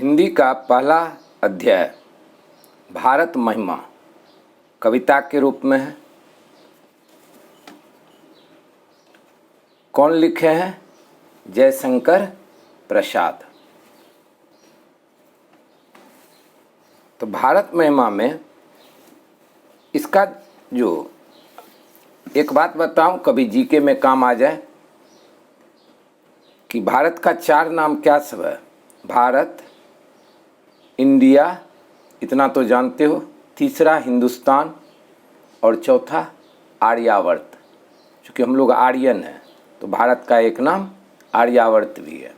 हिंदी का पहला अध्याय भारत महिमा कविता के रूप में है। कौन लिखे हैं? जयशंकर प्रसाद। तो भारत महिमा में इसका जो एक बात बताऊं, कभी जीके में काम आ जाए कि भारत का 4 नाम क्या सब है। भारत, इंडिया, इतना तो जानते हो, तीसरा हिंदुस्तान और चौथा आर्यावर्त। चूँकि हम लोग आर्यन हैं तो भारत का एक नाम आर्यावर्त भी है।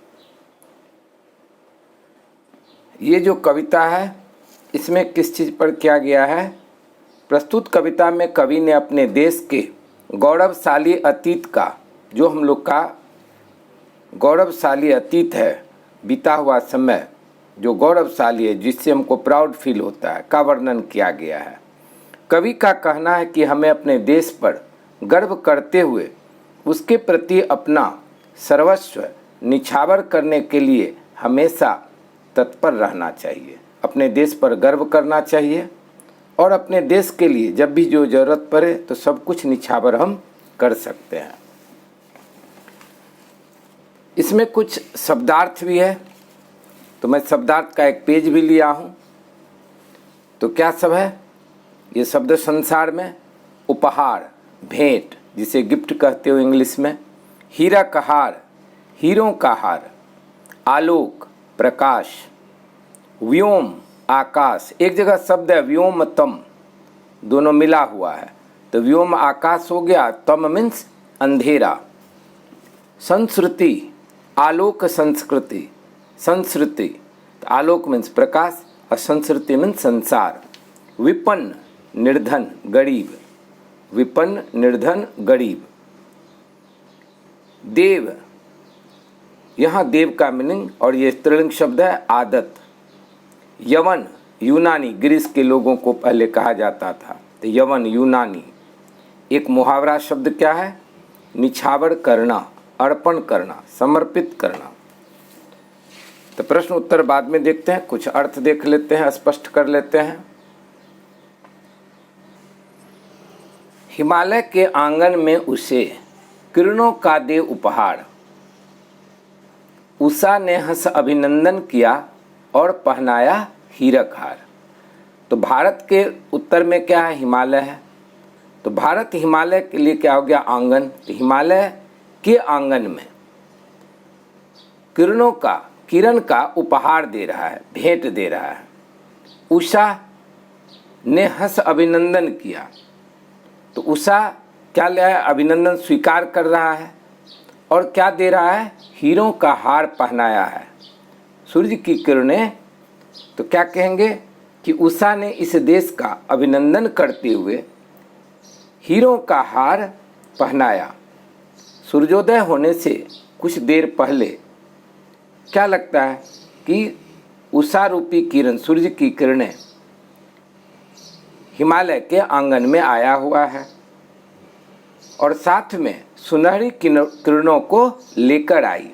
ये जो कविता है इसमें किस चीज़ पर किया गया है? प्रस्तुत कविता में कवि ने अपने देश के गौरवशाली अतीत का, जो हम लोग का गौरवशाली अतीत है, बीता हुआ समय जो गौरवशाली है, जिससे हमको प्राउड फील होता है, का वर्णन किया गया है। कवि का कहना है कि हमें अपने देश पर गर्व करते हुए उसके प्रति अपना सर्वस्व निछावर करने के लिए हमेशा तत्पर रहना चाहिए। अपने देश पर गर्व करना चाहिए और अपने देश के लिए जब भी जो ज़रूरत पड़े तो सब कुछ निछावर हम कर सकते हैं। इसमें कुछ शब्दार्थ भी है, तो मैं शब्दार्थ का एक पेज भी लिया हूँ। तो क्या सब है? ये शब्द संसार में उपहार, भेंट, जिसे गिफ्ट कहते हो इंग्लिश में, हीरा का हार, हीरों का हार, आलोक, प्रकाश, व्योम, आकाश। एक जगह शब्द है व्योम तम, दोनों मिला हुआ है, तो व्योम आकाश हो गया, तम मीन्स अंधेरा। संस्कृति, आलोक संस्कृति, संस्कृति, तो आलोक मीन्स प्रकाश और संस्कृति मीन्स संसार। विपन्न, निर्धन, गरीब, विपन्न, निर्धन, गरीब। देव, यहाँ देव का मीनिंग, और ये स्त्रीलिंग शब्द है आदत। यवन, यूनानी, ग्रीस के लोगों को पहले कहा जाता था, तो यवन, यूनानी। एक मुहावरा शब्द क्या है? निछावर करना, अर्पण करना, समर्पित करना। तो प्रश्न उत्तर बाद में देखते हैं, कुछ अर्थ देख लेते हैं, स्पष्ट कर लेते हैं। हिमालय के आंगन में उसे किरणों का दे उपहार, उषा ने हंस अभिनंदन किया और पहनाया हीरक हार। तो भारत के उत्तर में क्या है? हिमालय है। तो भारत हिमालय के लिए क्या हो गया? आंगन। तो हिमालय के आंगन में किरण का उपहार दे रहा है, भेंट दे रहा है। उषा ने हंस अभिनंदन किया, तो उषा क्या ले आया? अभिनंदन स्वीकार कर रहा है। और क्या दे रहा है? हीरों का हार पहनाया है। सूर्य की किरणें, तो क्या कहेंगे कि उषा ने इस देश का अभिनंदन करते हुए हीरों का हार पहनाया। सूर्योदय होने से कुछ देर पहले क्या लगता है कि उषा रूपी किरण, सूर्य की किरणें हिमालय के आंगन में आया हुआ है और साथ में सुनहरी किरणों को लेकर आई,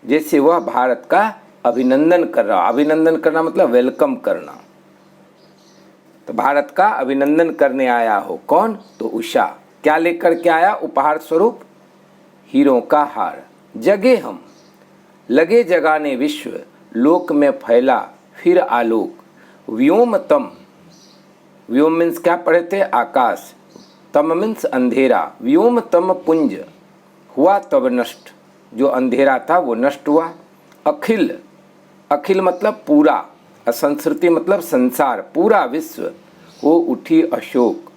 जैसे वह भारत का अभिनंदन कर रहा। अभिनंदन करना मतलब वेलकम करना। तो भारत का अभिनंदन करने आया हो कौन? तो उषा। क्या लेकर के आया उपहार स्वरूप? हीरों का हार। जगे हम, लगे जगाने विश्व, लोक में फैला फिर आलोक। व्योम तम, व्योम मीन्स क्या पढ़े थे? आकाश। तम मीन्स अंधेरा। व्योम तम पुंज, हुआ तब नष्ट, जो अंधेरा था वो नष्ट हुआ। अखिल, अखिल मतलब पूरा, असंस्कृति मतलब संसार, पूरा विश्व वो उठी अशोक।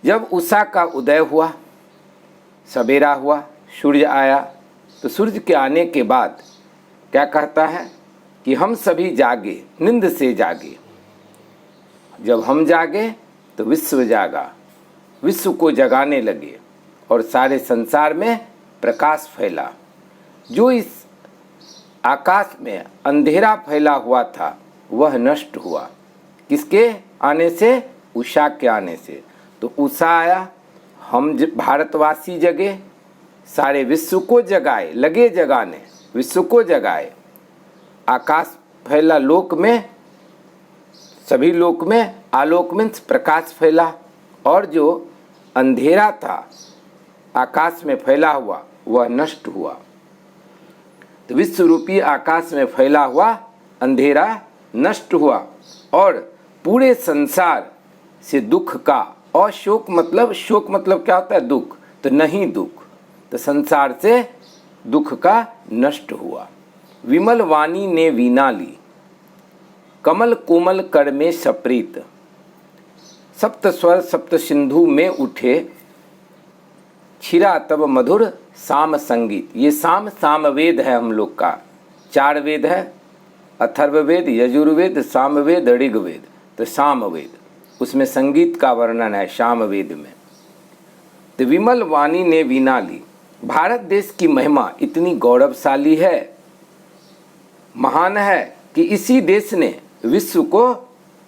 जब उषा का उदय हुआ, सवेरा हुआ, सूर्य आया, तो सूर्य के आने के बाद क्या कहता है कि हम सभी जागे, नींद से जागे। जब हम जागे तो विश्व जागा, विश्व को जगाने लगे और सारे संसार में प्रकाश फैला। जो इस आकाश में अंधेरा फैला हुआ था वह नष्ट हुआ। किसके आने से? उषा के आने से। तो उषा आया, हम भारतवासी जगे, सारे विश्व को जगाए, लगे जगाने, विश्व को जगाए। आकाश फैला लोक में, सभी लोक में आलोक में प्रकाश फैला, और जो अंधेरा था आकाश में फैला हुआ वह नष्ट हुआ। तो विश्व रूपी आकाश में फैला हुआ अंधेरा नष्ट हुआ और पूरे संसार से दुख का, और शोक मतलब क्या होता है? दुख, तो नहीं दुख, तो संसार से दुख का नष्ट हुआ। विमल वाणी ने वीणा ली, कमल कोमल कर में सप्रीत, सप्त स्वर सप्त सिंधु में उठे, छिरा तब मधुर साम संगीत। ये सामवेद है हम लोग का, 4 वेद है, अथर्ववेद, यजुर्वेद, सामवेद, ऋग्वेद। तो सामवेद, उसमें संगीत का वर्णन है सामवेद में। तो विमल वाणी ने वीणा ली। भारत देश की महिमा इतनी गौरवशाली है, महान है कि इसी देश ने विश्व को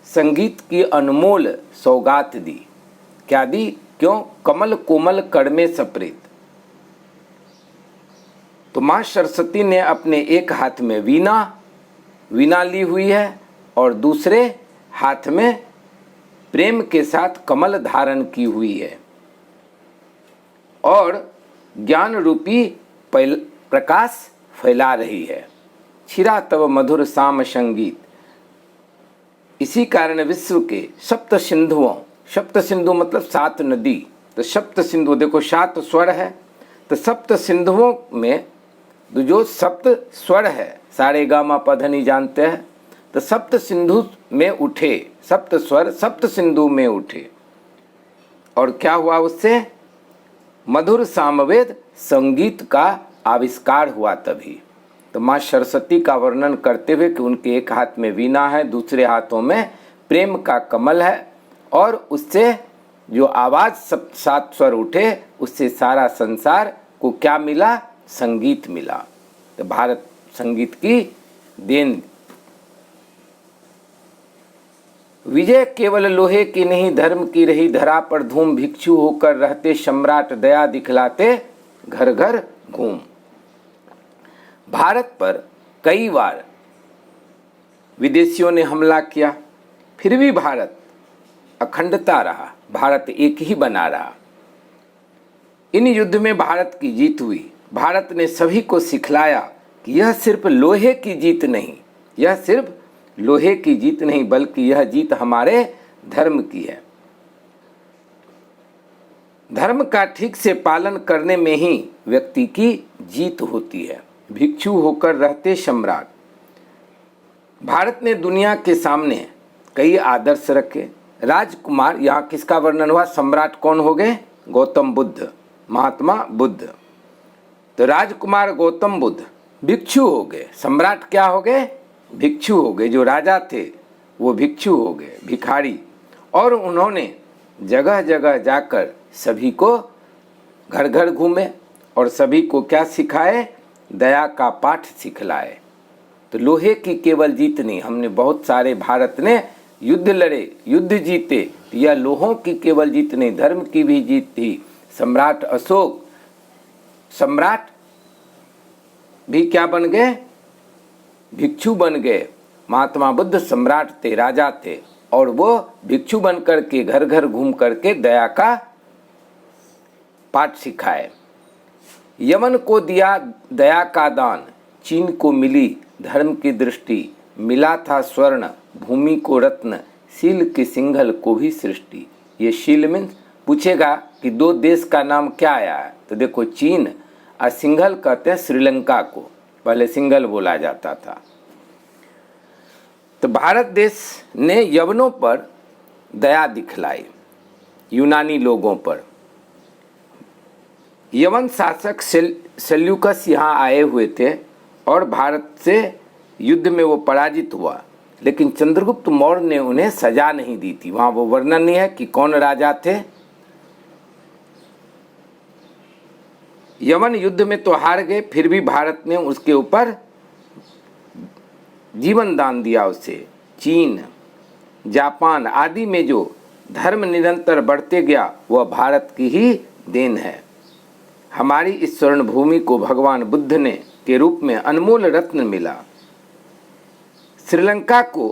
संगीत की अनमोल सौगात दी। क्या दी? क्यों? कमल कोमल कर में सप्रीत। तो माँ सरस्वती ने अपने एक हाथ में वीणा ली हुई है और दूसरे हाथ में प्रेम के साथ कमल धारण की हुई है और ज्ञान रूपी प्रकाश फैला रही है। छिरा तब मधुर साम संगीत। इसी कारण विश्व के सप्त सिंधु मतलब 7 नदी, तो सप्त सिंधु, देखो 7 स्वर है, तो सप्त सिंधुओं में जो सप्त स्वर है, सारे गामा पधनी जानते हैं, तो सप्त सिंधु में उठे, सप्त स्वर सप्त सिंधु में उठे। और क्या हुआ उससे? मधुर सामवेद संगीत का आविष्कार हुआ तभी। तो माँ सरस्वती का वर्णन करते हुए कि उनके एक हाथ में वीणा है, दूसरे हाथों में प्रेम का कमल है, और उससे जो आवाज़ 7 स्वर उठे, उससे सारा संसार को क्या मिला? संगीत मिला। तो भारत संगीत की देन। विजय केवल लोहे की नहीं, धर्म की रही धरा पर धूम, भिक्षु होकर रहते सम्राट, दया दिखलाते घर घर घूम। भारत पर कई बार विदेशियों ने हमला किया, फिर भी भारत अखंडता रहा, भारत एक ही बना रहा। इन युद्ध में भारत की जीत हुई। भारत ने सभी को सिखलाया कि यह सिर्फ लोहे की जीत नहीं, यह सिर्फ लोहे की जीत नहीं, बल्कि यह जीत हमारे धर्म की है। धर्म का ठीक से पालन करने में ही व्यक्ति की जीत होती है। भिक्षु होकर रहते सम्राट। भारत ने दुनिया के सामने कई आदर्श रखे। राजकुमार, यहाँ किसका वर्णन हुआ? सम्राट कौन हो गए? गौतम बुद्ध, महात्मा बुद्ध। तो राजकुमार गौतम बुद्ध भिक्षु हो गए, सम्राट क्या हो गए? भिक्षु हो गए। जो राजा थे वो भिक्षु हो गए, भिखारी। और उन्होंने जगह जगह जाकर सभी को घर घर घूमे और सभी को क्या सिखाए? दया का पाठ सिखलाए। तो लोहे की केवल जीत नहीं, हमने बहुत सारे, भारत ने युद्ध लड़े, युद्ध जीते, यह लोहों की केवल जीत नहीं, धर्म की भी जीत थी। सम्राट अशोक, सम्राट भी क्या बन गए? भिक्षु बन गए। महात्मा बुद्ध सम्राट थे, राजा थे, और वो भिक्षु बन करके घर घर घूम करके दया का पाठ सिखाए। यमन को दिया दया का दान, चीन को मिली धर्म की दृष्टि, मिला था स्वर्ण भूमि को रत्न, शील के सिंघल को भी सृष्टि। ये शील में पूछेगा कि 2 देश का नाम क्या आया है, तो देखो चीन और सिंघल कहते हैं श्रीलंका को, पहले सिंघल बोला जाता था। तो भारत देश ने यवनों पर दया दिखलाई, यूनानी लोगों पर। यवन शासक सेल्यूकस यहाँ आए हुए थे और भारत से युद्ध में वो पराजित हुआ, लेकिन चंद्रगुप्त मौर्य ने उन्हें सजा नहीं दी थी। वहाँ वो वर्णन नहीं है कि कौन राजा थे। यवन युद्ध में तो हार गए, फिर भी भारत ने उसके ऊपर जीवन दान दिया उसे। चीन, जापान आदि में जो धर्म निरंतर बढ़ते गया, वह भारत की ही देन है। हमारी इस स्वर्ण भूमि को भगवान बुद्ध ने के रूप में अनमोल रत्न मिला। श्रीलंका को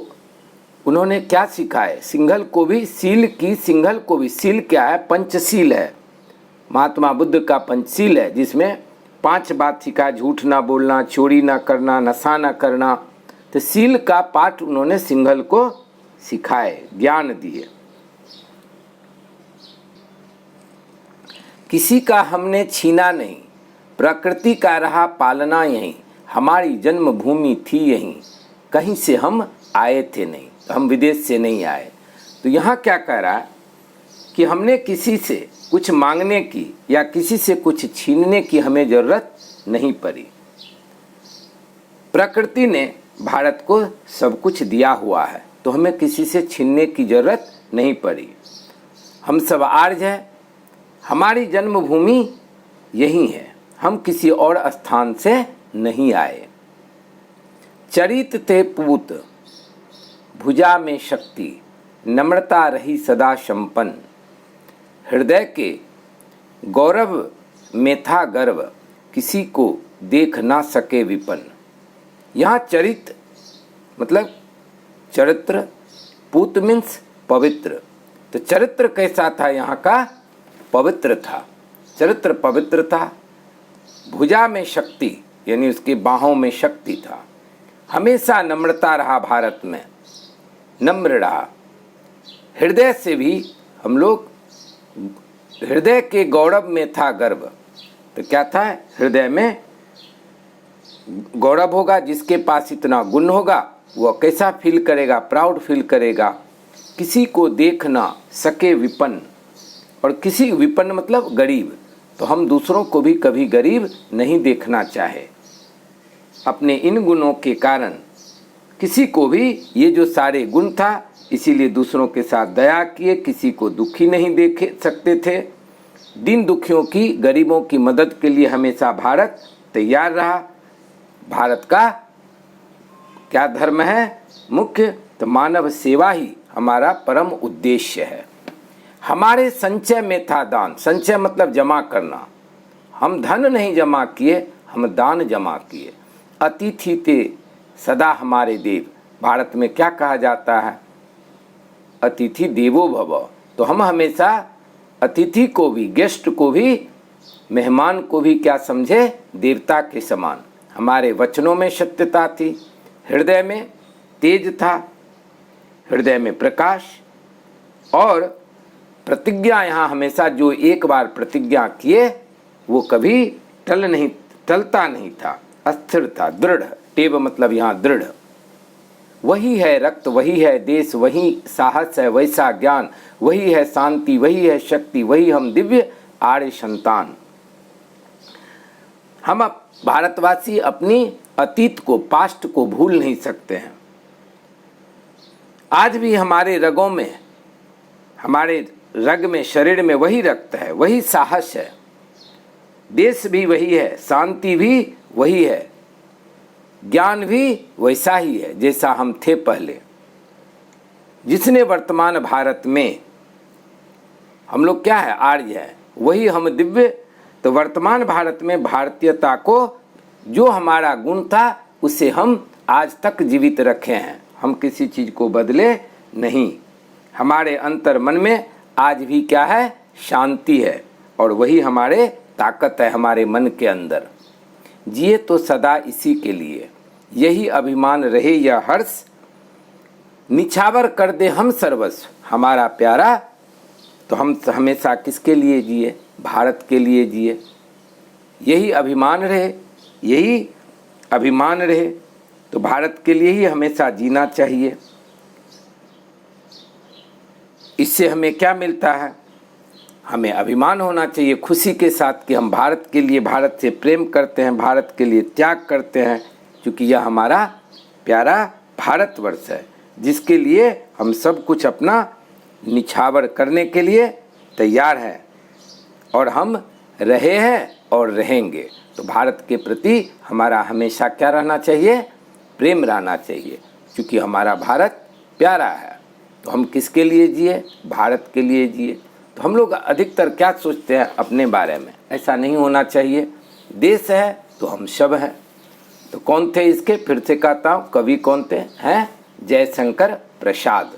उन्होंने क्या सिखाए? सिंघल को भी सील की, सिंघल को भी सील क्या है? पंचशील है, महात्मा बुद्ध का पंचशील है, जिसमें 5 बात सिखाए, झूठ ना बोलना, चोरी ना करना, नशा ना करना। तो सील का पाठ उन्होंने सिंघल को सिखाए, ज्ञान दिए। किसी का हमने छीना नहीं, प्रकृति का रहा पालना यहीं, हमारी जन्मभूमि थी यहीं, कहीं से हम आए थे नहीं, हम विदेश से नहीं आए। तो यहाँ क्या कह रहा है कि हमने किसी से कुछ मांगने की या किसी से कुछ छीनने की हमें ज़रूरत नहीं पड़ी। प्रकृति ने भारत को सब कुछ दिया हुआ है, तो हमें किसी से छीनने की ज़रूरत नहीं पड़ी। हम सब आर्य हैं, हमारी जन्मभूमि यही है, हम किसी और स्थान से नहीं आए। चरित थे पूत, भुजा में शक्ति, नम्रता रही सदा संपन्न, हृदय के गौरव में था गर्व, किसी को देख ना सके विपन्न। यहाँ चरित मतलब चरित्र, पूत मीन्स पवित्र। तो चरित्र कैसा था? यहाँ का पवित्र था, चरित्र पवित्र था। भुजा में शक्ति यानी उसकी बाहों में शक्ति था। हमेशा नम्रता रहा, भारत में नम्र रहा। हृदय से भी हम लोग, हृदय के गौरव में था गर्व। तो क्या था? हृदय में गौरव होगा, जिसके पास इतना गुण होगा वह कैसा फील करेगा? प्राउड फील करेगा। किसी को देख ना सके विपन्न, और किसी विपन्न मतलब गरीब, तो हम दूसरों को भी कभी गरीब नहीं देखना चाहे। अपने इन गुणों के कारण किसी को भी, ये जो सारे गुण था, इसीलिए दूसरों के साथ दया किए, किसी को दुखी नहीं देख सकते थे। दीन दुखियों की, गरीबों की मदद के लिए हमेशा भारत तैयार रहा। भारत का क्या धर्म है मुख्य? तो मानव सेवा ही हमारा परम उद्देश्य है। हमारे संचय में था दान, संचय मतलब जमा करना। हम धन नहीं जमा किए, हम दान जमा किए। अतिथि थे सदा हमारे देव। भारत में क्या कहा जाता है? अतिथि देवो भव। तो हम हमेशा अतिथि को भी, गेस्ट को भी, मेहमान को भी क्या समझे? देवता के समान। हमारे वचनों में सत्यता थी, हृदय में तेज था, हृदय में प्रकाश, और प्रतिज्ञा यहाँ हमेशा जो एक बार प्रतिज्ञा किए वो कभी टलता नहीं था, अस्थिर था, दृढ़। टेब मतलब यहाँ दृढ़। वही है रक्त, वही है देश, वही साहस है, वैसा ज्ञान, वही है शांति, वही है शक्ति, वही हम दिव्य आर्य संतान। हम भारतवासी अपनी अतीत को, पास्ट को भूल नहीं सकते हैं। आज भी हमारे रगों में, हमारे रग में, शरीर में वही रक्त है, वही साहस है, देश भी वही है, शांति भी वही है, ज्ञान भी वैसा ही है जैसा हम थे पहले। जिसने वर्तमान भारत में, हम लोग क्या है? आर्य है, वही हम दिव्य। तो वर्तमान भारत में भारतीयता को, जो हमारा गुण था, उसे हम आज तक जीवित रखे हैं। हम किसी चीज़ को बदले नहीं। हमारे अंतर मन में आज भी क्या है? शांति है, और वही हमारे ताकत है हमारे मन के अंदर। जिए तो सदा इसी के लिए, यही अभिमान रहे यह हर्ष, निछावर कर दे हम सर्वस्व हमारा प्यारा। तो हम हमेशा किसके लिए जिए? भारत के लिए जिए। यही अभिमान रहे, यही अभिमान रहे। तो भारत के लिए ही हमेशा जीना चाहिए। इससे हमें क्या मिलता है? हमें अभिमान होना चाहिए खुशी के साथ कि हम भारत के लिए, भारत से प्रेम करते हैं, भारत के लिए त्याग करते हैं, क्योंकि यह हमारा प्यारा भारतवर्ष है, जिसके लिए हम सब कुछ अपना निछावर करने के लिए तैयार हैं, और हम रहे हैं और रहेंगे। तो भारत के प्रति हमारा हमेशा क्या रहना चाहिए? प्रेम रहना चाहिए, क्योंकि हमारा भारत प्यारा है। तो हम किसके लिए जिए? भारत के लिए जिए। तो हम लोग अधिकतर क्या सोचते हैं अपने बारे में? ऐसा नहीं होना चाहिए। देश है तो हम सब हैं। तो कौन थे इसके, फिर से कहता हूँ, कवि कौन थे, हैं जयशंकर प्रसाद,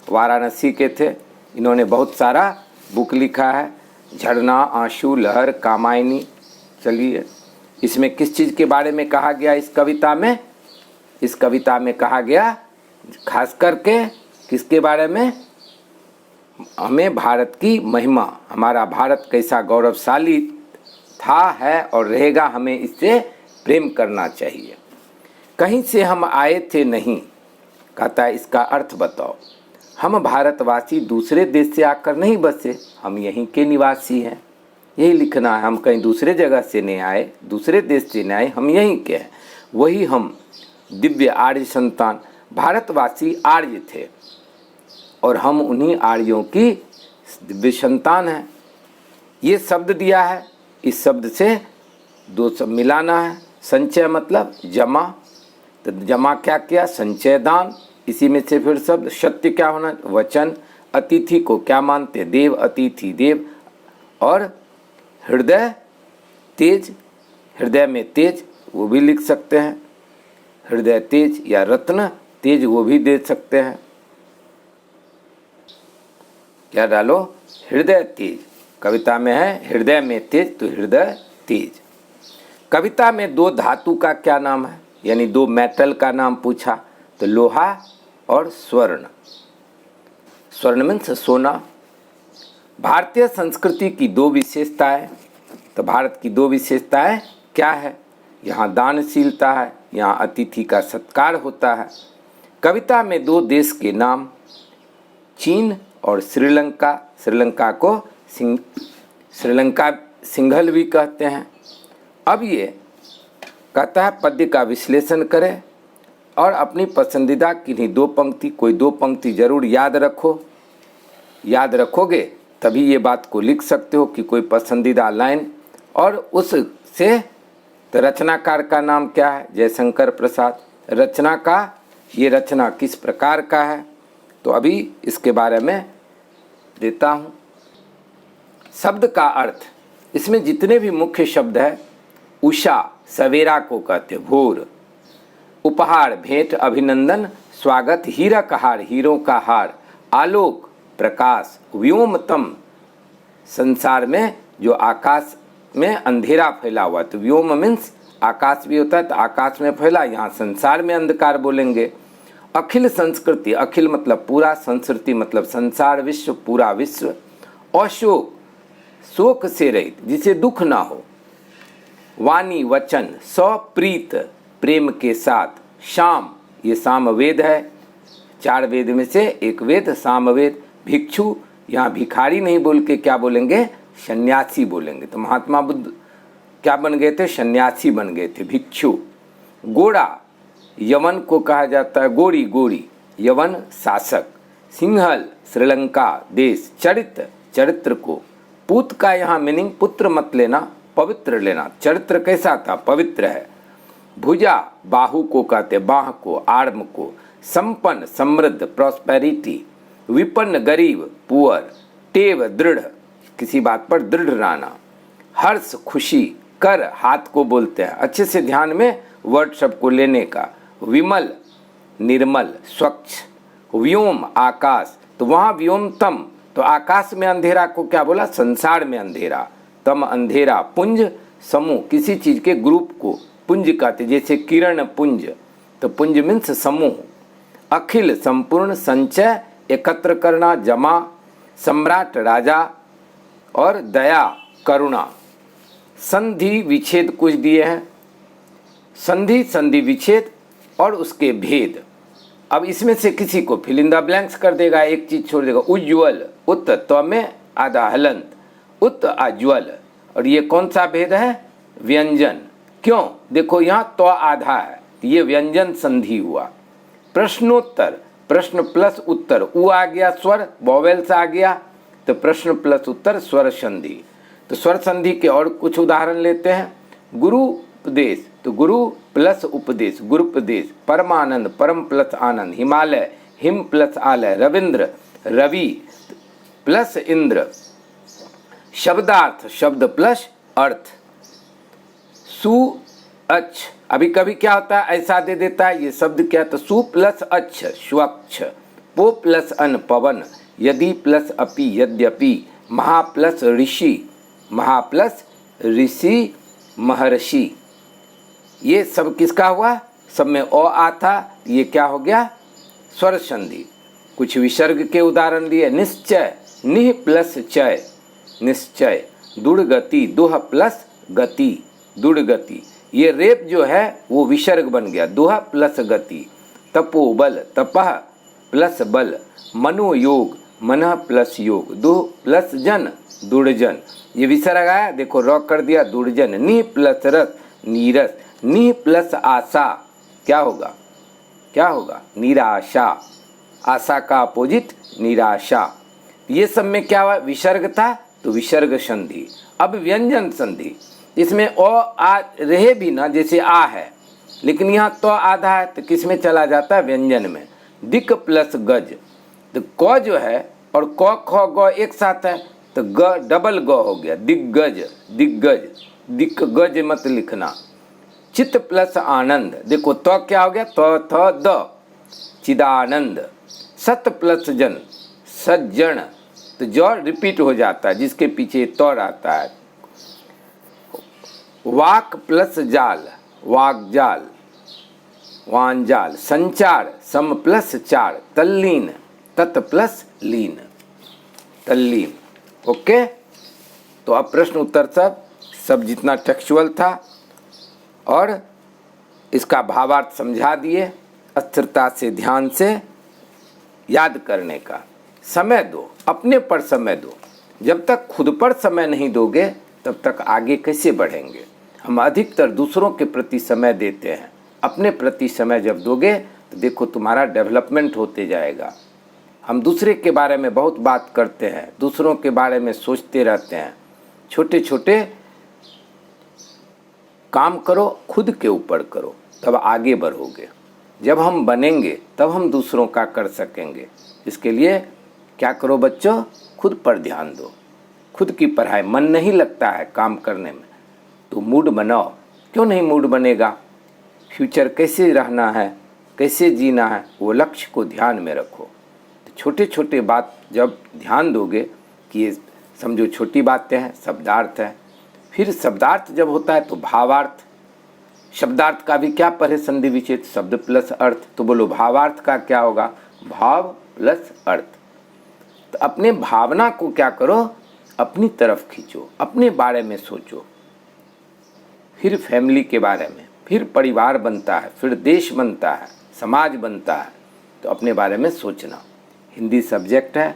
वाराणसी के थे। इन्होंने बहुत सारा बुक लिखा है, झरना, आंसू, लहर, कामायनी। चलिए, इसमें किस चीज़ के बारे में कहा गया इस कविता में, इस कविता में कहा गया खास करके किसके बारे में, हमें भारत की महिमा, हमारा भारत कैसा गौरवशाली था, है और रहेगा, हमें इससे प्रेम करना चाहिए। कहीं से हम आए थे नहीं, कहता है इसका अर्थ बताओ। हम भारतवासी दूसरे देश से आकर नहीं बसे, हम यहीं के निवासी हैं, यही लिखना है। हम कहीं दूसरे जगह से नहीं आए, दूसरे देश से नहीं आए, हम यहीं के हैं। वही हम दिव्य आर्य संतान, भारतवासी आर्य थे और हम उन्हीं आर्यों की दिव्य संतान हैं। ये शब्द दिया है, इस शब्द से दो शब्द मिलाना है। संचय मतलब जमा, तो जमा क्या किया, संचय दान। इसी में से फिर शब्द सत्य क्या होना, वचन। अतिथि को क्या मानते, देव, अतिथि देव। और हृदय तेज, हृदय में तेज, वो भी लिख सकते हैं, हृदय तेज, या रत्न तेज, वो भी दे सकते हैं। क्या डालो, हृदय तेज। कविता में है हृदय में तेज, तो हृदय तेज। कविता में दो धातु का क्या नाम है, यानी दो मेटल का नाम पूछा, तो लोहा और स्वर्ण। स्वर्ण मीन्स सोना। भारतीय संस्कृति की दो विशेषताएं, तो भारत की दो विशेषताएं क्या है, यहाँ दानशीलता है, यहाँ अतिथि का सत्कार होता है। कविता में दो देश के नाम, चीन और श्रीलंका। श्रीलंका को श्रीलंका सिंघल भी कहते हैं। अब ये कहता है पद्य का विश्लेषण करें और अपनी पसंदीदा किन्हीं दो पंक्ति, कोई दो पंक्ति जरूर याद रखो। याद रखोगे तभी ये बात को लिख सकते हो कि कोई पसंदीदा लाइन, और उससे तो रचनाकार का नाम क्या है, जयशंकर प्रसाद। रचना का, ये रचना किस प्रकार का है, तो अभी इसके बारे में देता हूँ। शब्द का अर्थ, इसमें जितने भी मुख्य शब्द है, उषा सवेरा को कहते भोर, उपहार भेंट अभिनंदन स्वागत, हीरक हार हीरों का हार, आलोक प्रकाश, व्योमतम संसार में जो आकाश में अंधेरा फैला हुआ, तो व्योम मीन्स आकाश भी होता है, तो आकाश में फैला, यहाँ संसार में अंधकार बोलेंगे। अखिल संस्कृति, अखिल मतलब पूरा, संस्कृति मतलब संसार, विश्व पूरा विश्व। अशोक शोक से रहित, जिसे दुख ना हो। वाणी वचन, सप्रीत प्रेम के साथ। शाम, ये साम वेद है, चार वेद में से एक वेद साम वेद। भिक्षु, यहाँ भिखारी नहीं बोल के क्या बोलेंगे, सन्यासी बोलेंगे। तो महात्मा बुद्ध क्या बन गए थे, सन्यासी बन गए थे, भिक्षु। गोरा, यवन को कहा जाता है, गोरी गोरी, यवन शासक। सिंहल, श्रीलंका देश। चरित्र, चरित्र को। पूत का यहाँ मीनिंग पुत्र मत लेना, पवित्र लेना। चरित्र कैसा था, पवित्र है। भुजा, बाहु को कहते, बाह को, आर्म को। संपन्न, समृद्ध, प्रॉस्पेरिटी। विपन्न, गरीब, पुअर। टेव, दृढ़, किसी बात पर दृढ़ रहना। हर्ष, खुशी। कर, हाथ को बोलते हैं, अच्छे से ध्यान में वर्ड शब्द को लेने का। विमल, निर्मल, स्वच्छ। व्योम, आकाश, तो वहाँ व्योमतम, तो आकाश में अंधेरा को क्या बोला, संसार में अंधेरा। तम अंधेरा। पुंज, समूह, किसी चीज के ग्रुप को पुंज कहते, जैसे किरण पुंज, तो पुंज मीन्स समूह। अखिल, संपूर्ण। संचय, एकत्र करना, जमा। सम्राट, राजा। और दया, करुणा। संधि विच्छेद कुछ दिए हैं, संधि, संधि विच्छेद और उसके भेद। अब इसमें से किसी को फिल इन द ब्लैंक्स कर देगा, एक चीज छोड़ देगा। उज्ज्वल, उत्त, त्व में आधा हलंत, उत्त अज्वल। और ये कौन सा भेद है, व्यंजन। क्यों, देखो यहाँ तो आधा है, ये व्यंजन संधि हुआ। प्रश्नोत्तर, प्रश्न प्लस उत्तर, उ आ गया स्वर, वॉवेल्स आ गया, तो प्रश्न प्लस उत्तर स्वर संधि। तो स्वर संधि के और कुछ उदाहरण लेते हैं। गुरु उपदेश, तो गुरु प्लस उपदेश, गुरुपदेश। परमानंद, परम प्लस आनंद। हिमालय, हिम प्लस आलय। रविंद्र, रवि प्लस इंद्र। शब्दार्थ, शब्द प्लस अर्थ। अच्छ। अभी कभी क्या होता है, ऐसा दे देता है, ये शब्द क्या, तो सु प्लस अच्छ स्वच्छ, पो प्लस अन पवन, यदि प्लस अपि यद्यपि, महा प्लस ऋषि, महा प्लस ऋषि महर्षि। ये सब किसका हुआ, सब में ओ आ था, ये क्या हो गया, स्वर संधि। कुछ विसर्ग के उदाहरण दिए, निश्चय, निह प्लस चय निश्चय, दुर्गति, दुह प्लस गति दुर्गति। ये रेप जो है वो विसर्ग बन गया, दुह प्लस गति। तपोबल, तपह प्लस बल, मनोयोग, मनः प्लस योग, दुह प्लस जन दुर्जन। ये विसर्ग आया, देखो रॉ कर दिया, दुर्जन। निह प्लस रस नीरस, निह प्लस आशा क्या होगा, क्या होगा, निराशा। आशा का अपोजिट निराशा। ये सब में क्या हुआ, विसर्ग था तो विसर्ग संधि। अब व्यंजन संधि, इसमें ओ आ रहे भी ना, जैसे आ है लेकिन यहाँ तो आधा है, तो किस में चला जाता है, व्यंजन में। दिक प्लस गज, तो क जो है और क ख ग एक साथ है, तो ग डबल ग हो गया, दिग्गज दिग्गज, दिग्गज मत लिखना। चित्त प्लस आनंद, देखो तो क्या हो गया, तो थ द चिदानंद। सत प्लस जन सज्जन, तो जो रिपीट हो जाता है जिसके पीछे तो आता है। वाक प्लस जाल वाकजाल वानजाल। संचार, सम प्लस चार, तल्लीन, तत् प्लस लीन तल्लीन। ओके, तो अब प्रश्न उत्तर सब जितना टेक्सचुअल था और इसका भावार्थ समझा दिए। स्थिरता से, ध्यान से याद करने का समय दो, अपने पर समय दो। जब तक खुद पर समय नहीं दोगे तब तक आगे कैसे बढ़ेंगे। हम अधिकतर दूसरों के प्रति समय देते हैं, अपने प्रति समय जब दोगे तो देखो तुम्हारा डेवलपमेंट होते जाएगा। हम दूसरे के बारे में बहुत बात करते हैं, दूसरों के बारे में सोचते रहते हैं। छोटे छोटे काम करो, खुद के ऊपर करो, तब आगे बढ़ोगे। जब हम बनेंगे तब हम दूसरों का कर सकेंगे। इसके लिए क्या करो बच्चों, खुद पर ध्यान दो, खुद की पढ़ाई। मन नहीं लगता है काम करने में तो मूड बनाओ। क्यों नहीं मूड बनेगा, फ्यूचर कैसे रहना है, कैसे जीना है, वो लक्ष्य को ध्यान में रखो। तो छोटे छोटे बात जब ध्यान दोगे कि ये समझो छोटी बातें हैं, शब्दार्थ है, फिर शब्दार्थ जब होता है तो भावार्थ। शब्दार्थ का भी क्या पढ़े, संधि विच्छेद, शब्द प्लस अर्थ। तो बोलो भावार्थ का क्या होगा, भाव प्लस अर्थ। तो अपने भावना को क्या करो, अपनी तरफ खींचो, अपने बारे में सोचो, फिर फैमिली के बारे में, फिर परिवार बनता है, फिर देश बनता है, समाज बनता है। तो अपने बारे में सोचना। हिंदी सब्जेक्ट है,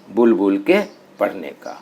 बोल बोल के पढ़ने का।